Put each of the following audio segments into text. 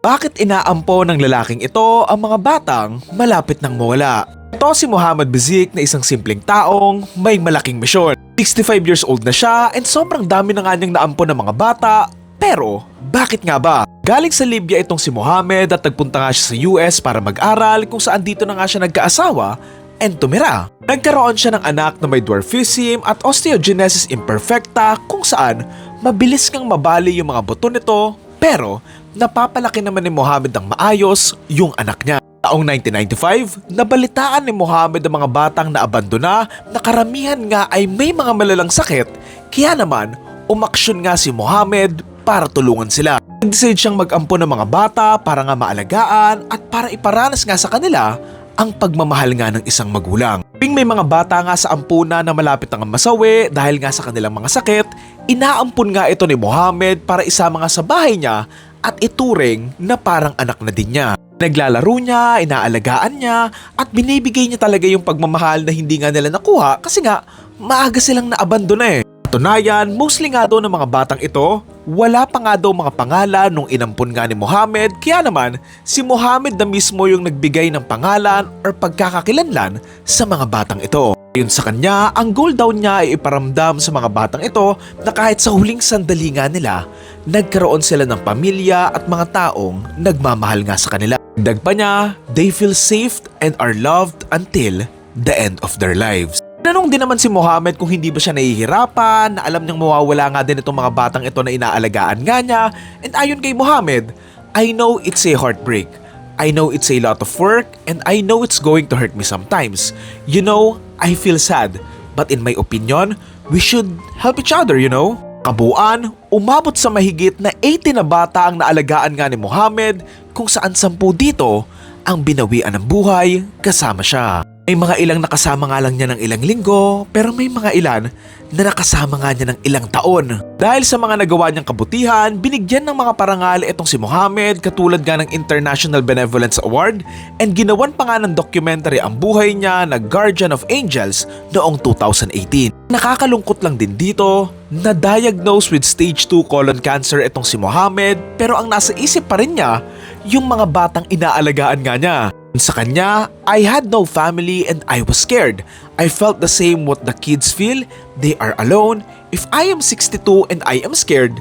Bakit inaampo ng lalaking ito ang mga batang malapit nang mawala? Ito si Muhammad Bizik na isang simpleng taong may malaking misyon. 65 years old na siya and sobrang dami na nga niyang naampo ng mga bata. Pero bakit nga ba? Galing sa Libya itong si Muhammad at nagpunta nga siya sa US para mag-aral kung saan dito na nga siya nagkaasawa and tumira. Nagkaroon siya ng anak na may dwarfism at osteogenesis imperfecta kung saan mabilis ngang mabali yung mga buto nito pero napapalaki naman ni Muhammad ng maayos yung anak niya. Taong 1995, nabalitaan ni Muhammad ang mga batang naabandona na karamihan nga ay may mga malalang sakit kaya naman umaksyon nga si Muhammad para tulungan sila. Nag-decide siyang mag-ampo ng mga bata para nga maalagaan at para iparanas nga sa kanila ang pagmamahal nga ng isang magulang. Tuwing may mga bata nga sa ampuna na malapit nang masawi dahil nga sa kanilang mga sakit, inaampun nga ito ni Muhammad para isama nga sa bahay niya at ituring na parang anak na din niya. Naglalaro niya, inaalagaan niya at binibigay niya talaga yung pagmamahal na hindi nga nila nakuha kasi nga maaga silang naabandona eh. Katunayan, mostly nga daw ng mga batang ito, wala pa nga daw mga pangalan nung inampun nga ni Muhammad kaya naman si Muhammad na mismo yung nagbigay ng pangalan or pagkakakilanlan sa mga batang ito. Yun sa kanya, ang goal daw niya ay iparamdam sa mga batang ito na kahit sa huling sandali nga nila, nagkaroon sila ng pamilya at mga taong nagmamahal nga sa kanila. Dagdag pa niya, they feel safe and are loved until the end of their lives. Tinanong din naman si Muhammad kung hindi ba siya nahihirapan, na alam niyang mawawala nga din itong mga batang ito na inaalagaan nga niya. And ayon kay Muhammad, I know it's a heartbreak. I know it's a lot of work and I know it's going to hurt me sometimes. You know, I feel sad. But in my opinion, we should help each other, you know? Kabuuan, umabot sa mahigit na 80 na bata ang naalagaan nga ni Muhammad kung saan 10 dito ang binawian ng buhay kasama siya. May mga ilang nakasama nga lang niya ng ilang linggo pero may mga ilan na nakasama nga niya ng ilang taon. Dahil sa mga nagawa niyang kabutihan, binigyan ng mga parangal itong si Muhammad katulad nga ng International Benevolence Award and ginawan pa nga ng documentary ang buhay niya na Guardian of Angels noong 2018. Nakakalungkot lang din dito na diagnosed with stage 2 colon cancer itong si Muhammad pero ang nasa isip pa rin niya yung mga batang inaalagaan nga niya. Sa kanya, I had no family and I was scared. I felt the same what the kids feel. They are alone. If I am 62 and I am scared,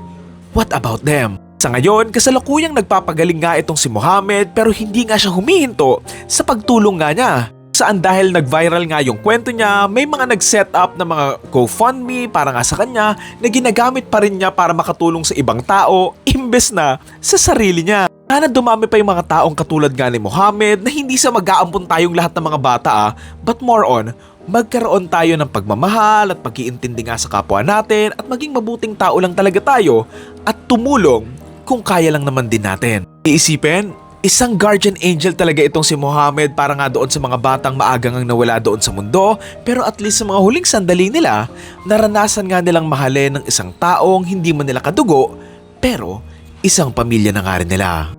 what about them? Sa ngayon, kasalukuyang nagpapagaling nga itong si Muhammad pero hindi nga siya humihinto sa pagtulong nga niya. Saan dahil nag-viral nga yung kwento niya, may mga nag-set up na mga GoFundMe para nga sa kanya na ginagamit pa rin niya para makatulong sa ibang tao imbes na sa sarili niya. Sana dumami pa yung mga taong katulad nga ni Muhammad na hindi sa mag-aampun tayong lahat ng mga bata but more on, magkaroon tayo ng pagmamahal at pag-iintindi nga sa kapwa natin at maging mabuting tao lang talaga tayo at tumulong kung kaya lang naman din natin. Iisipin, isang guardian angel talaga itong si Muhammad para nga doon sa mga batang maagang ang nawala doon sa mundo pero at least sa mga huling sandali nila, naranasan nga nilang mahalin ng isang taong hindi man nila kadugo pero isang pamilya na nga rin nila.